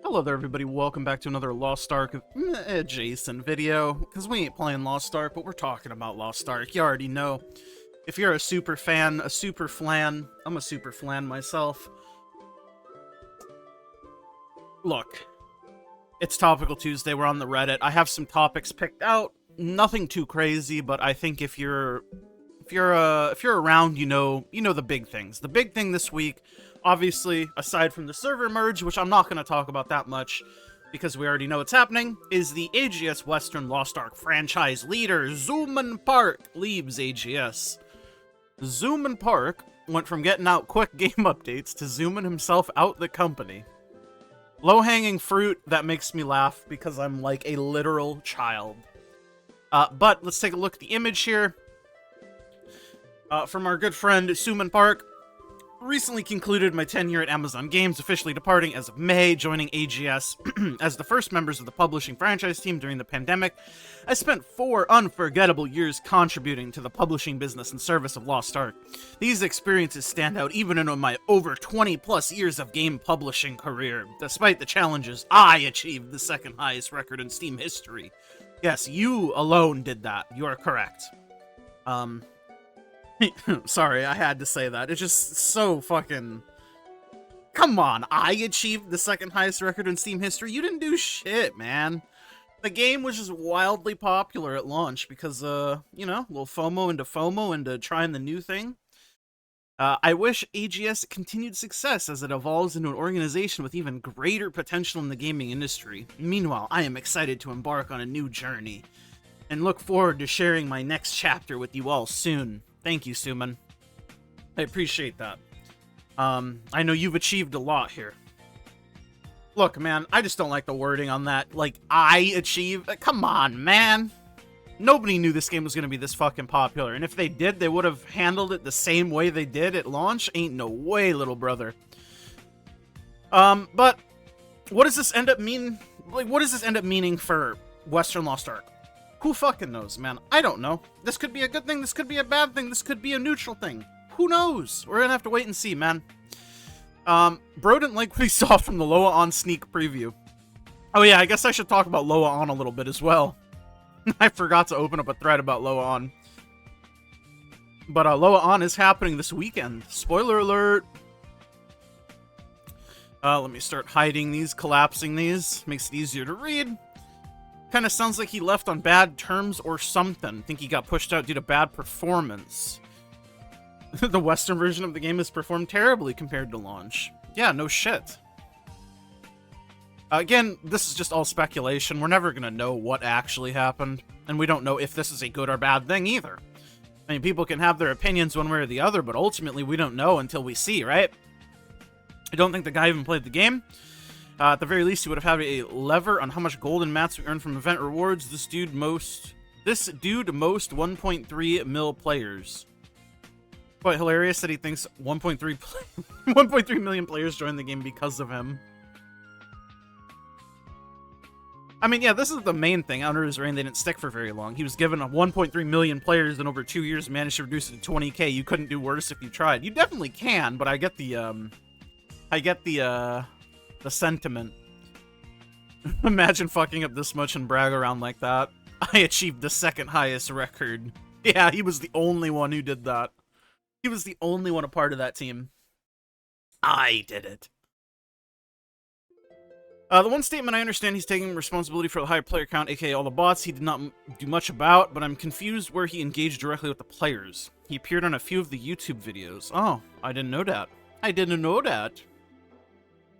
Hello there, everybody. Welcome back to another Lost Ark adjacent video. Because we ain't playing Lost Ark, but we're talking about Lost Ark. You already know. If you're a super fan, a super flan, I'm a super flan myself. Look, it's Topical Tuesday. We're on the Reddit. I have some topics picked out. Nothing too crazy, but I think if you're around, you know the big things. The big thing this week, obviously, aside from the server merge, which I'm not going to talk about that much because we already know what's happening, is the AGS Western Lost Ark franchise leader, Zoomin Park, leaves AGS. Zoomin Park went from getting out quick game updates to zooming himself out the company. Low-hanging fruit that makes me laugh because I'm like a literal child. But let's take a look at the image here. From our good friend, Zoomin Park. Recently concluded my tenure at Amazon Games, officially departing as of May, joining AGS as the first members of the publishing franchise team during the pandemic. I spent 4 unforgettable years contributing to the publishing business and service of Lost Ark. These experiences stand out even in my over 20-plus years of game publishing career. Despite the challenges, I achieved the second highest record in Steam history. Yes, you alone did that. You are correct. Sorry, I had to say that. It's just so fucking... Come on, I achieved the second highest record in Steam history? You didn't do shit, man. The game was just wildly popular at launch because, you know, a little FOMO into trying the new thing. I wish AGS continued success as it evolves into an organization with even greater potential in the gaming industry. Meanwhile, I am excited to embark on a new journey and look forward to sharing my next chapter with you all soon. Thank you, Zoomin. I appreciate that. I know you've achieved a lot here. Look, man, I just don't like the wording on that. Like, I achieved? Come on, man. Nobody knew this game was going to be this fucking popular. And if they did, they would have handled it the same way they did at launch. Ain't no way, little brother. But what does this end up mean? Like, what does this end up meaning for Western Lost Ark? Who fucking knows, man? I don't know. This could be a good thing, this could be a bad thing, this could be a neutral thing. Who knows? We're gonna have to wait and see, man. Bro didn't like what he saw from the LOA ON sneak preview. Oh yeah, I guess I should talk about LOA ON a little bit as well. I forgot to open up a thread about LOA ON. But LOA ON is happening this weekend. Spoiler alert! Let me start hiding these, collapsing these. Makes it easier to read. Kind of sounds like he left on bad terms or something. Think he got pushed out due to bad performance. The Western version of the game has performed terribly compared to launch. Yeah, no shit. Again, this is just all speculation. We're never gonna know what actually happened. And we don't know if this is a good or bad thing either. I mean, people can have their opinions one way or the other, but ultimately we don't know until we see, right? I don't think the guy even played the game. At the very least, he would have had a lever on how much golden mats we earn from event rewards. This dude most 1.3 mil players. Quite hilarious that he thinks 1.3 million players joined the game because of him. I mean, yeah, this is the main thing. Under his reign, they didn't stick for very long. He was given a 1.3 million players in over 2 years and managed to reduce it to 20k. You couldn't do worse if you tried. You definitely can, but I get the sentiment. Imagine fucking up this much and brag around like that. I achieved the second highest record. Yeah, he was the only one who did that. He was the only one a part of that team. I did it. The one statement I understand he's taking responsibility for the high player count, aka all the bots, he did not do much about, but I'm confused where he engaged directly with the players. He appeared on a few of the YouTube videos. Oh, I didn't know that. I didn't know that.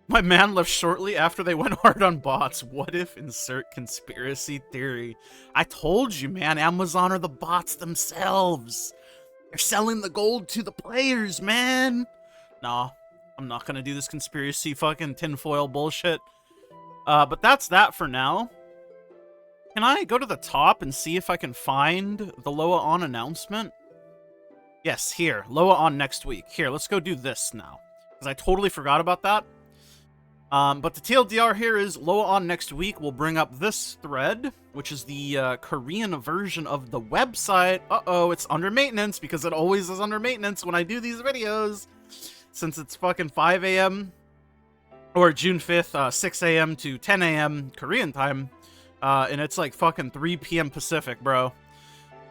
My man left shortly after they went hard on bots. What if insert conspiracy theory? I told you, man, Amazon are the bots themselves. They're selling the gold to the players, man. Nah, I'm not gonna do this conspiracy fucking tinfoil bullshit. But that's that for now. Can I go to the top and see if I can find the LOA ON announcement? Yes, here. LOA ON next week. Here, let's go do this now. Because I totally forgot about that. But the TLDR here is LOA ON next week will bring up this thread, which is the Korean version of the website. Uh-oh, it's under maintenance because it always is under maintenance when I do these videos. Since it's fucking 5 a.m. Or June 5th, 6 a.m. to 10 a.m. Korean time. And it's like fucking 3 p.m. Pacific, bro.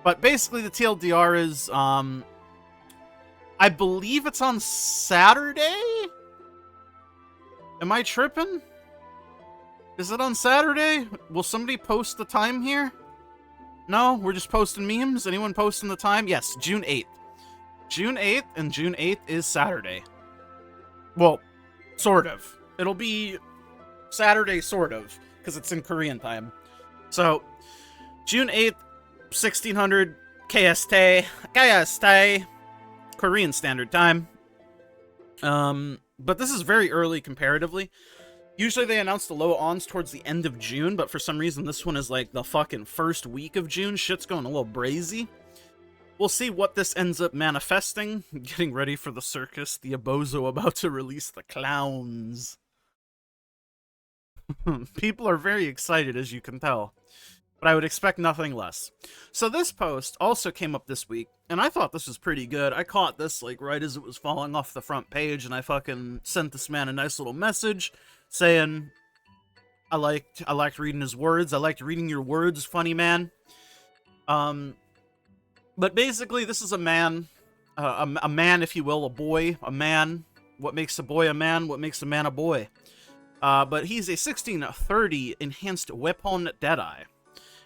But basically the TLDR is, I believe it's on Saturday? Am I tripping? Is it on Saturday? Will somebody post the time here? No? We're just posting memes? Anyone posting the time? Yes, June 8th. June 8th, and June 8th is Saturday. Well, sort of. It'll be Saturday, sort of, because it's in Korean time. So, June 8th, 1600 KST, Korean Standard Time. But this is very early comparatively. Usually they announce the LOA ONs towards the end of June, but for some reason this one is like the fucking first week of June. Shit's going a little brazy. We'll see what this ends up manifesting. Getting ready for the circus. The Abozo about to release the clowns. People are very excited, as you can tell. But I would expect nothing less. So this post also came up this week, and I thought this was pretty good. I caught this like right as it was falling off the front page, and I fucking sent this man a nice little message saying, I liked reading his words. I liked reading your words, funny man. But basically, this is a man, a man, if you will, a boy, a man. What makes a boy a man? What makes a man a boy? But he's a 1630 enhanced weapon Deadeye.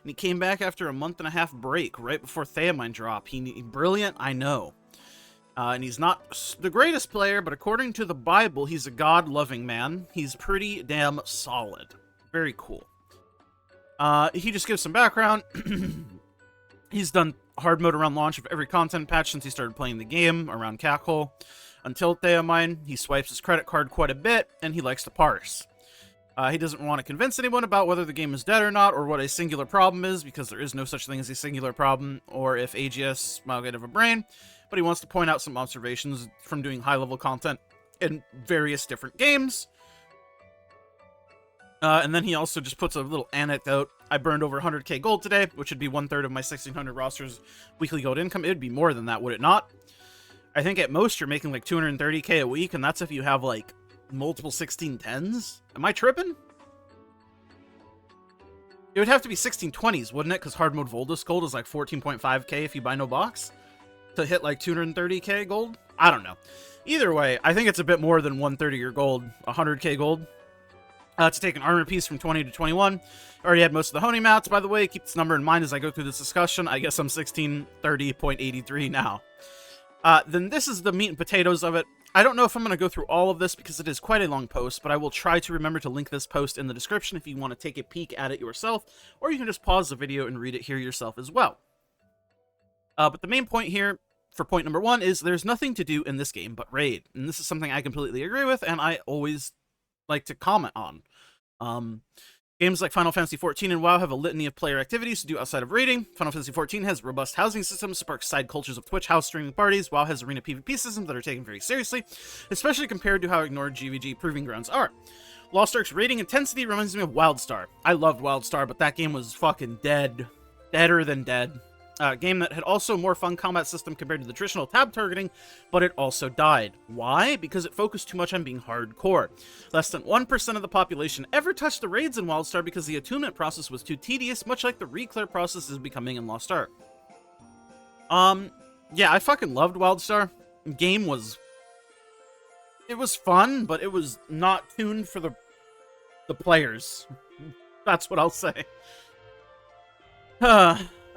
And he came back after a month-and-a-half break, right before Theamine drop. He brilliant, I know. And he's not the greatest player, but according to the Bible, he's a God-loving man. He's pretty damn solid. Very cool. He just gives some background. He's done hard mode around launch of every content patch since he started playing the game, around Cackhole. Until Theamine, he swipes his credit card quite a bit, and he likes to parse. He doesn't want to convince anyone about whether the game is dead or not, or what a singular problem is, because there is no such thing as a singular problem, or if AGS might get of a brain, but he wants to point out some observations from doing high-level content in various different games. And then he also just puts a little anecdote. I burned over 100k gold today, which would be 1/3 of my 1600 roster's weekly gold income. It would be more than that, would it not? I think at most you're making like 230k a week, and that's if you have like multiple 1610s. Am I tripping? It would have to be 1620s, wouldn't it? Because hard mode Voldus gold is like 14.5k if you buy no box to hit like 230k gold. I don't know. Either way, I think it's a bit more than 1/3 of your gold, 100k gold. To take an armor piece from 20 to 21. Already had most of the honing mats, by the way. Keep this number in mind as I go through this discussion. I guess I'm 1630.83 now. Then this is the meat and potatoes of it. I don't know if I'm going to go through all of this because it is quite a long post, but I will try to remember to link this post in the description if you want to take a peek at it yourself, or you can just pause the video and read it here yourself as well. But the main point here, for point number 1, is there's nothing to do in this game but raid. And this is something I completely agree with, and I always like to comment on. Games like Final Fantasy XIV and WoW have a litany of player activities to do outside of raiding. Final Fantasy XIV has robust housing systems, sparks side cultures of Twitch house streaming parties. WoW has arena PvP systems that are taken very seriously, especially compared to how ignored GVG proving grounds are. Lost Ark's raiding intensity reminds me of WildStar. I loved WildStar, but that game was fucking dead. Deader than dead. A game that had also more fun combat system compared to the traditional tab targeting, but it also died. Why? Because it focused too much on being hardcore. Less than 1% of the population ever touched the raids in WildStar because the attunement process was too tedious, much like the reclear process is becoming in Lost Ark. Yeah, I fucking loved WildStar. Game was... It was fun, but it was not tuned for the players. That's what I'll say.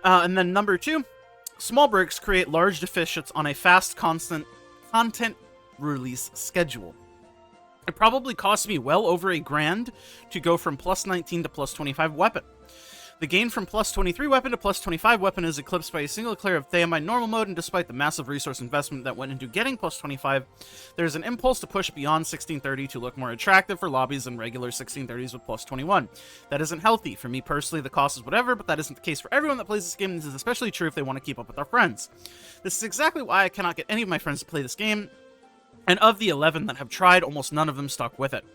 And then number 2, small breaks create large deficits on a fast, constant content release schedule. It probably cost me well over $1,000 to go from +19 to +25 weapon. The gain from +23 weapon to +25 weapon is eclipsed by a single clear of Theamine normal mode, and despite the massive resource investment that went into getting +25, there's an impulse to push beyond 1630 to look more attractive for lobbies than regular 1630s with +21. That isn't healthy. For me personally, the cost is whatever, but that isn't the case for everyone that plays this game, and this is especially true if they want to keep up with our friends. This is exactly why I cannot get any of my friends to play this game, and of the 11 that have tried, almost none of them stuck with it.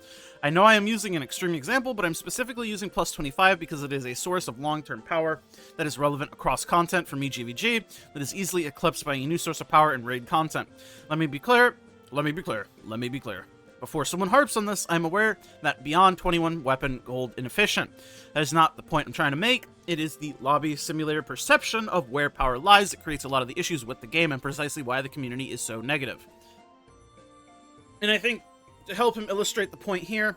I know I am using an extreme example, but I'm specifically using +25 because it is a source of long-term power that is relevant across content for me GVG, that is easily eclipsed by a new source of power in raid content. Let me be clear. Before someone harps on this, I'm aware that beyond 21 weapon gold inefficient. That is not the point I'm trying to make. It is the lobby simulator perception of where power lies that creates a lot of the issues with the game and precisely why the community is so negative. And I think to help him illustrate the point here,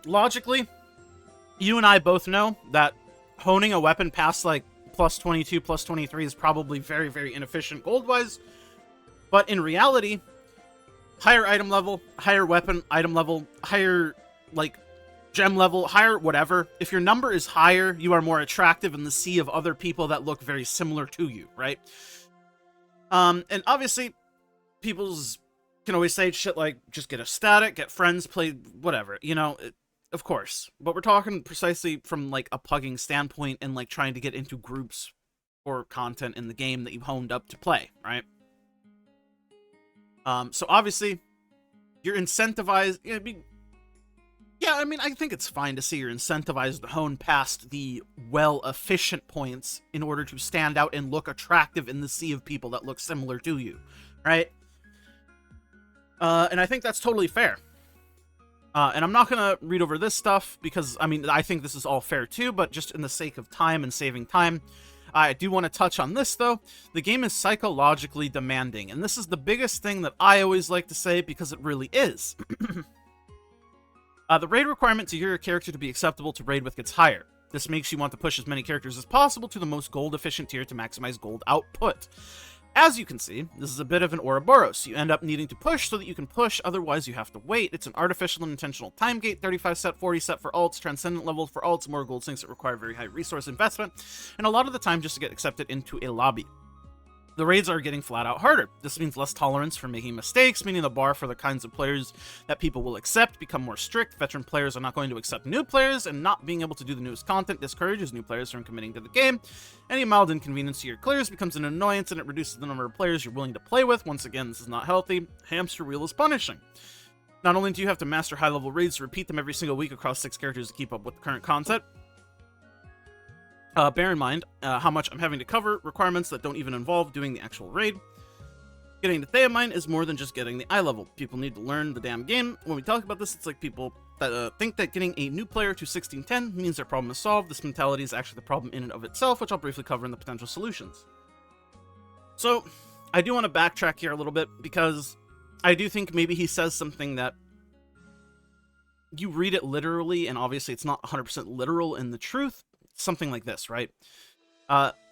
logically, you and I both know that honing a weapon past like plus 22, plus 23 is probably very, very inefficient gold-wise. But in reality, higher item level, higher weapon item level, higher like gem level, higher whatever. If your number is higher, you are more attractive in the sea of other people that look very similar to you, right? And obviously, people's can always say shit like, just get a static, get friends, play whatever, you know, of course. But we're talking precisely from like a pugging standpoint and like trying to get into groups or content in the game that you've honed up to play, right? So obviously, you're incentivized. Yeah, I mean, I think it's fine to see you're incentivized to hone past the well-efficient points in order to stand out and look attractive in the sea of people that look similar to you, right? And I think that's totally fair. And I'm not going to read over this stuff because, I mean, I think this is all fair too, but just in the sake of time and saving time, I do want to touch on this, though. The game is psychologically demanding, and this is the biggest thing that I always like to say because it really is. The raid requirement to your character to be acceptable to raid with gets higher. This makes you want to push as many characters as possible to the most gold-efficient tier to maximize gold output. As you can see, this is a bit of an Ouroboros. You end up needing to push so that you can push, otherwise you have to wait. It's an artificial and intentional time gate, 35 set, 40 set for alts, transcendent level for alts, more gold sinks that require very high resource investment, and a lot of the time just to get accepted into a lobby. The raids are getting flat out harder. This means less tolerance for making mistakes, meaning the bar for the kinds of players that people will accept become more strict. Veteran players are not going to accept new players, and not being able to do the newest content discourages new players from committing to the game. Any mild inconvenience to your players becomes an annoyance, and it reduces the number of players you're willing to play with. Once again, this is not healthy. Hamster wheel is punishing. Not only do you have to master high-level raids to repeat them every single week across 6 characters to keep up with the current content, bear in mind how much I'm having to cover requirements that don't even involve doing the actual raid. Getting to Theamine is more than just getting the eye level. People need to learn the damn game. When we talk about this, it's like people that think that getting a new player to 1610 means their problem is solved. This mentality is actually the problem in and of itself, which I'll briefly cover in the potential solutions. So, I do want to backtrack here a little bit, because I do think maybe he says something that you read it literally, and obviously it's not 100% literal in the truth. Something like this, right?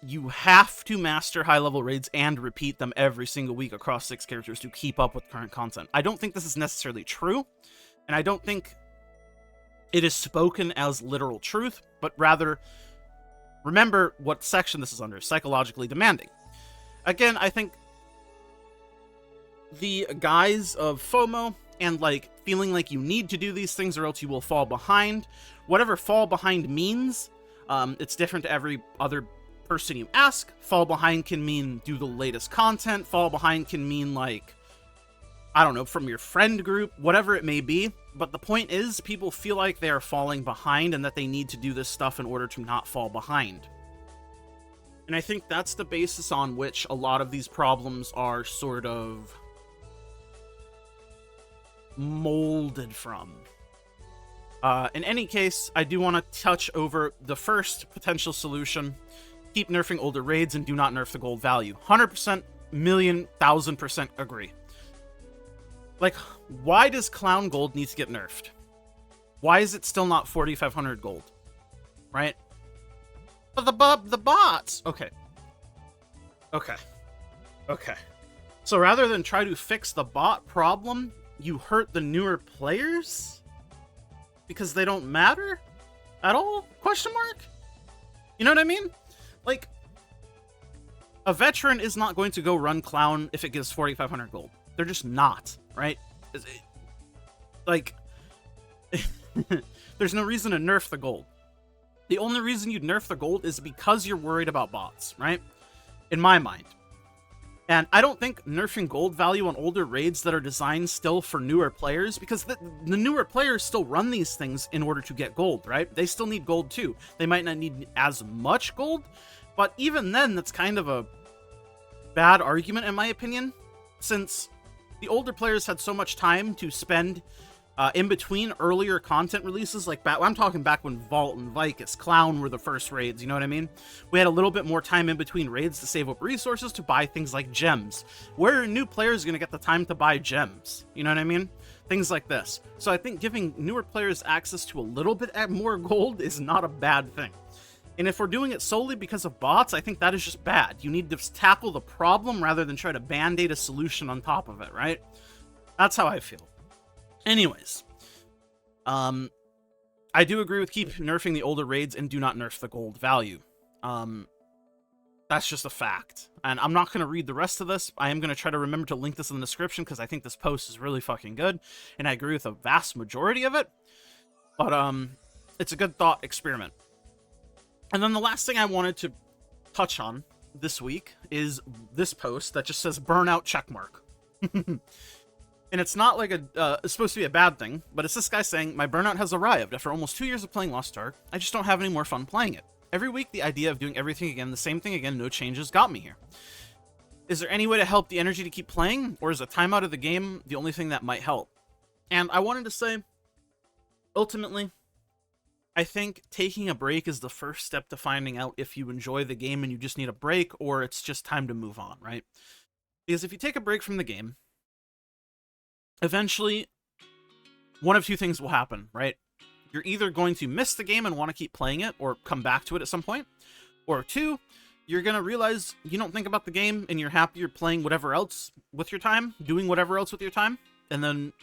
You have to master high-level raids and repeat them every single week across 6 characters to keep up with current content. I don't think this is necessarily true, and I don't think it is spoken as literal truth, but rather, remember what section this is under, psychologically demanding. Again, I think the guise of FOMO and, like, feeling like you need to do these things or else you will fall behind, whatever fall behind means, it's different to every other person you ask. Fall behind can mean do the latest content. Fall behind can mean, like, I don't know, from your friend group, whatever it may be. But the point is, people feel like they are falling behind and that they need to do this stuff in order to not fall behind. And I think that's the basis on which a lot of these problems are sort of molded from. In any case, I do want to touch over the first potential solution. Keep nerfing older raids and do not nerf the gold value. 100%, million, 1000% agree. Like, why does Clown Gold need to get nerfed? Why is it still not 4,500 gold? Right? But the bots! Okay. So rather than try to fix the bot problem, you hurt the newer players? Because they don't matter at all? Question mark? You know what I mean? Like, a veteran is not going to go run Clown if it gives 4,500 gold. They're just not, right? Like, there's no reason to nerf the gold. The only reason you'd nerf the gold is because you're worried about bots, right? In my mind. And I don't think nerfing gold value on older raids that are designed still for newer players, because the newer players still run these things in order to get gold, right? They still need gold too. They might not need as much gold, but even then, that's kind of a bad argument in my opinion, since the older players had so much time to spend in between earlier content releases, like I'm talking back when Vault and Vicus, Clown were the first raids, you know what I mean? We had a little bit more time in between raids to save up resources to buy things like gems. Where are new players going to get the time to buy gems? You know what I mean? Things like this. So I think giving newer players access to a little bit more gold is not a bad thing. And if we're doing it solely because of bots, I think that is just bad. You need to tackle the problem rather than try to band-aid a solution on top of it, right? That's how I feel. Anyways, I do agree with keep nerfing the older raids and do not nerf the gold value. That's just a fact. And I'm not going to read the rest of this. I am going to try to remember to link this in the description because I think this post is really fucking good. And I agree with a vast majority of it. But it's a good thought experiment. And then the last thing I wanted to touch on this week is this post that just says Burnout checkmark. And it's not like it's supposed to be a bad thing, but it's this guy saying, my burnout has arrived. After almost 2 years of playing Lost Ark, I just don't have any more fun playing it. Every week, the idea of doing everything again, the same thing again, no changes, got me here. Is there any way to help the energy to keep playing, or is a timeout of the game the only thing that might help? And I wanted to say, ultimately, I think taking a break is the first step to finding out if you enjoy the game and you just need a break, or it's just time to move on, right? Because if you take a break from the game, eventually, one of two things will happen, right? You're either going to miss the game and want to keep playing it or come back to it at some point, or two, you're going to realize you don't think about the game and you're happier playing whatever else with your time, doing whatever else with your time, and then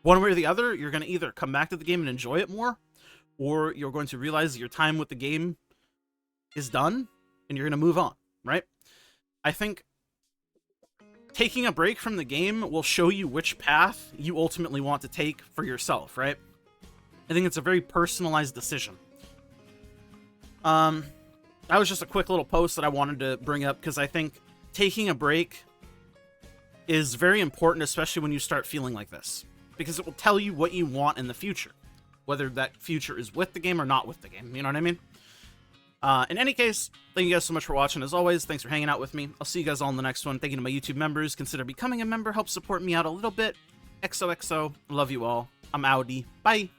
one way or the other, you're going to either come back to the game and enjoy it more, or you're going to realize that your time with the game is done and you're going to move on, right? I think taking a break from the game will show you which path you ultimately want to take for yourself, right? I think it's a very personalized decision. That was just a quick little post that I wanted to bring up because I think taking a break is very important, especially when you start feeling like this, because it will tell you what you want in the future, whether that future is with the game or not with the game, you know what I mean? In any case, thank you guys so much for watching. As always, thanks for hanging out with me. I'll see you guys all in the next one. Thank you to my YouTube members. Consider becoming a member. Help support me out a little bit. XOXO. Love you all. I'm Audi. Bye.